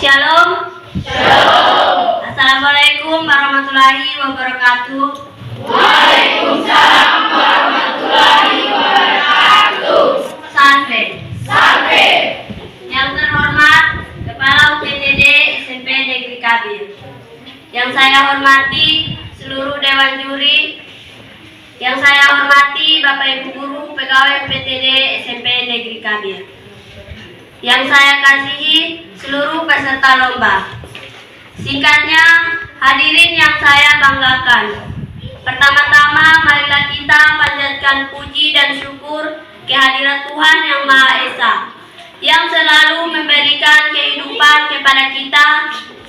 Shalom. Shalom. Assalamualaikum warahmatullahi wabarakatuh. Waalaikumsalam warahmatullahi wabarakatuh. Salve. Salve. Yang terhormat Kepala UPTD SMP Negeri Kabir. Yang saya hormati seluruh Dewan Juri. Yang saya hormati Bapak Ibu Guru Pegawai UPTD SMP Negeri Kabir. Yang saya kasihi seluruh peserta lomba. Singkatnya, hadirin yang saya banggakan. Pertama-tama, marilah kita panjatkan puji dan syukur kehadirat Tuhan Yang Maha Esa, yang selalu memberikan kehidupan kepada kita,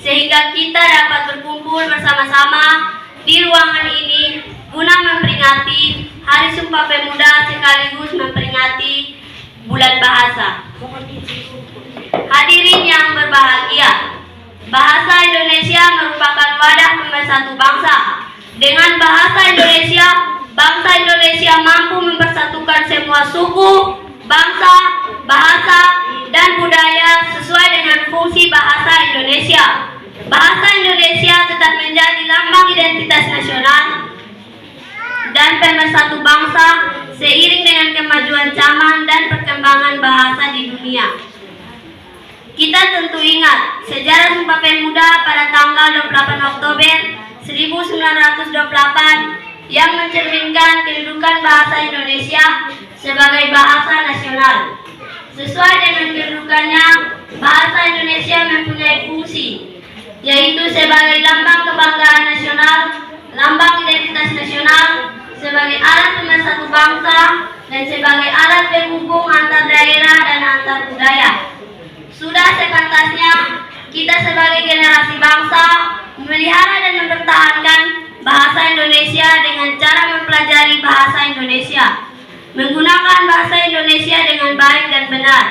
sehingga kita dapat berkumpul bersama-sama di ruangan ini guna memperingati Hari Sumpah Pemuda sekaligus memperingati Bulan Bahasa. Hadirin yang berbahagia, bahasa Indonesia merupakan wadah pemersatu bangsa. Dengan bahasa Indonesia, bangsa Indonesia mampu mempersatukan semua suku, bangsa, bahasa, dan budaya sesuai dengan fungsi bahasa Indonesia. Bahasa Indonesia tetap menjadi lambang identitas nasional dan pemersatu bangsa seiring dengan kemajuan zaman dan perkembangan bahasa di dunia. Kita tentu ingat sejarah Sumpah Pemuda pada tanggal 28 Oktober 1928 yang mencerminkan kedudukan bahasa Indonesia sebagai bahasa nasional. Sesuai dengan kedudukannya, bahasa Indonesia mempunyai fungsi, yaitu sebagai lambang kebanggaan nasional, lambang identitas nasional, sebagai alat pemersatu bangsa, dan sebagai alat penghubung antar daerah dan antar budaya. Sudah sepantasnya kita sebagai generasi bangsa memelihara dan mempertahankan bahasa Indonesia dengan cara mempelajari bahasa Indonesia, menggunakan bahasa Indonesia dengan baik dan benar,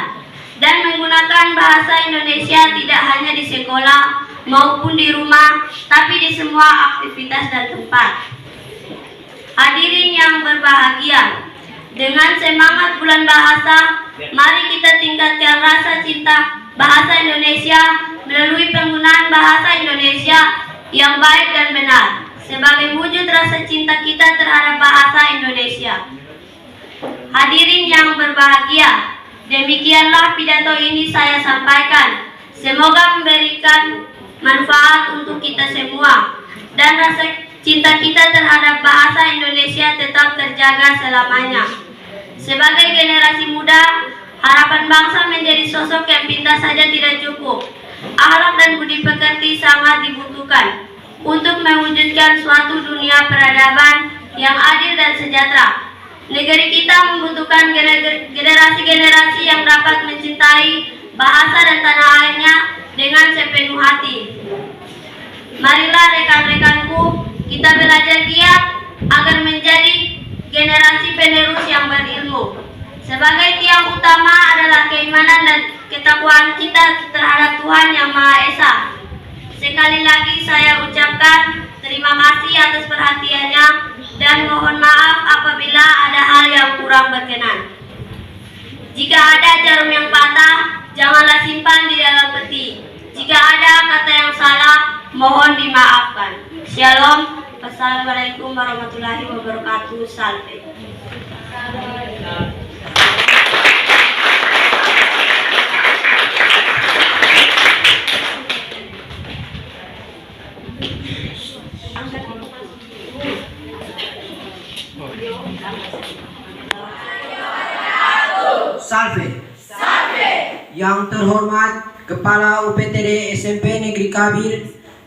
dan menggunakan bahasa Indonesia tidak hanya di sekolah maupun di rumah, tapi di semua aktivitas dan tempat. Hadirin yang berbahagia, dengan semangat Bulan Bahasa, mari kita tingkatkan rasa cinta bahasa Indonesia melalui penggunaan bahasa Indonesia yang baik dan benar, sebagai wujud rasa cinta kita terhadap bahasa Indonesia. Hadirin yang berbahagia, demikianlah pidato ini saya sampaikan. Semoga memberikan manfaat untuk kita semua, dan rasa cinta kita terhadap bahasa Indonesia tetap terjaga selamanya. Sebagai generasi muda, harapan bangsa menjadi sosok yang pintar saja tidak cukup. Akhlak dan budi pekerti sangat dibutuhkan untuk mewujudkan suatu dunia peradaban yang adil dan sejahtera. Negeri kita membutuhkan generasi-generasi yang dapat mencintai bahasa dan tanah airnya dengan sepenuh hati. Marilah rekan-rekanku, kita belajar giat agar menjadi generasi penerus yang berilmu. Sebagai tiang utama adalah keimanan dan ketakwaan kita terhadap Tuhan Yang Maha Esa. Sekali lagi saya ucapkan terima kasih atas perhatiannya dan mohon maaf apabila ada hal yang kurang berkenan. Jika ada jarum yang patah, janganlah simpan di dalam peti. Jika ada kata yang salah, mohon dimaafkan. Shalom. Assalamualaikum warahmatullahi wabarakatuh. Salve. Salve. Salve. Yang terhormat Kepala UPTD SMP Negeri Kabir,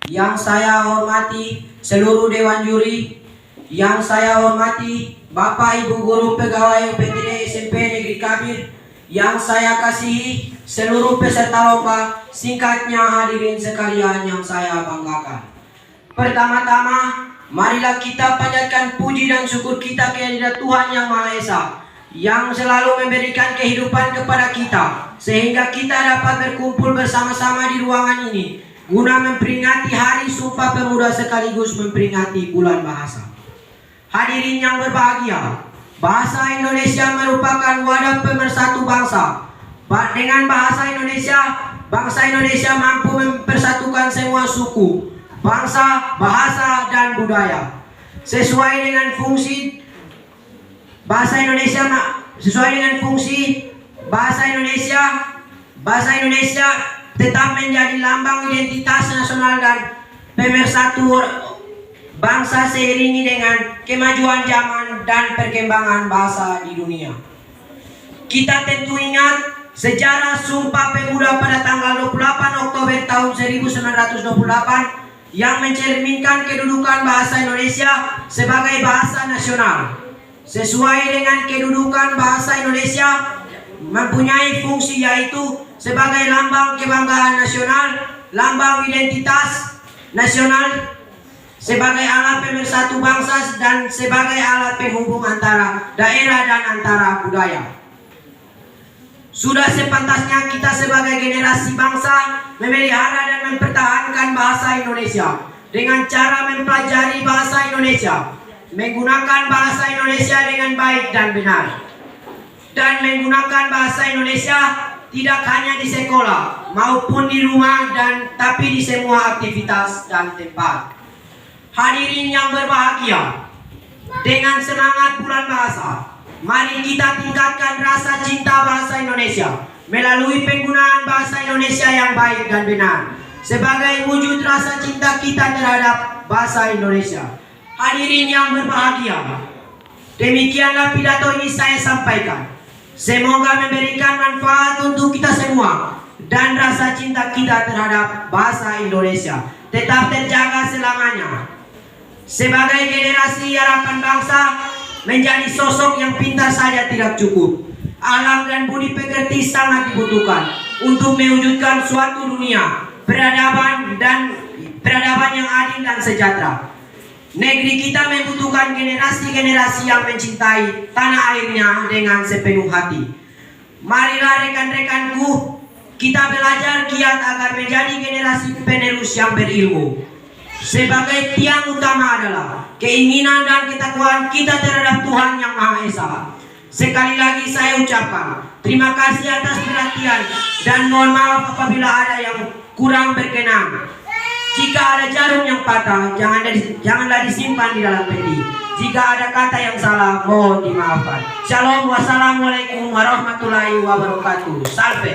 yang saya hormati seluruh Dewan Juri, yang saya hormati Bapak Ibu Guru Pegawai UPTD SMP Negeri Kabir, yang saya kasihi seluruh peserta lomba, singkatnya hadirin sekalian yang saya banggakan. Pertama-tama, marilah kita panjatkan puji dan syukur kita kehadirat Tuhan Yang Maha Esa, yang selalu memberikan kehidupan kepada kita, sehingga kita dapat berkumpul bersama-sama di ruangan ini guna memperingati Hari Sumpah Pemuda sekaligus memperingati Bulan Bahasa. Hadirin yang berbahagia, bahasa Indonesia merupakan wadah pemersatu bangsa. Dengan bahasa Indonesia, bangsa Indonesia mampu mempersatukan semua suku, bangsa, bahasa, dan budaya. Sesuai dengan fungsi bahasa Indonesia tetap menjadi lambang identitas nasional dan pemersatu bangsa seiringi dengan kemajuan zaman dan perkembangan bahasa di dunia. Kita tentu ingat sejarah Sumpah Pemuda pada tanggal 28 Oktober tahun 1928 yang mencerminkan kedudukan bahasa Indonesia sebagai bahasa nasional. Sesuai dengan kedudukan bahasa Indonesia mempunyai fungsi yaitu sebagai lambang kebanggaan nasional, lambang identitas nasional, sebagai alat pemersatu bangsa dan sebagai alat penghubung antara daerah dan antara budaya. Sudah sepantasnya kita sebagai generasi bangsa memelihara dan mempertahankan bahasa Indonesia dengan cara mempelajari bahasa Indonesia, menggunakan bahasa Indonesia dengan baik dan benar, dan menggunakan bahasa Indonesia tidak hanya di sekolah maupun di rumah tapi di semua aktivitas dan tempat. Hadirin yang berbahagia, dengan semangat bulan bahasa, mari kita tingkatkan rasa cinta bahasa Indonesia melalui penggunaan bahasa Indonesia yang baik dan benar sebagai wujud rasa cinta kita terhadap bahasa Indonesia. Hadirin yang berbahagia, demikianlah pidato ini saya sampaikan. Semoga memberikan manfaat untuk kita semua dan rasa cinta kita terhadap bahasa Indonesia tetap terjaga selamanya. Sebagai generasi harapan bangsa, menjadi sosok yang pintar saja tidak cukup. Alam dan budi pekerti sangat dibutuhkan untuk mewujudkan suatu dunia peradaban yang adil dan sejahtera. Negeri kita membutuhkan generasi-generasi yang mencintai tanah airnya dengan sepenuh hati. Marilah rekan-rekanku, kita belajar giat agar menjadi generasi penerus yang berilmu. Sebagai tiang utama adalah keinginan dan ketakwaan kita terhadap Tuhan Yang Maha Esa. Sekali lagi saya ucapkan terima kasih atas perhatian dan mohon maaf apabila ada yang kurang berkenan. Jika ada jarum yang patah, janganlah disimpan di dalam peti. Jika ada kata yang salah, mohon dimaafkan. Shalom, wassalamualaikum warahmatullahi wabarakatuh. Salve.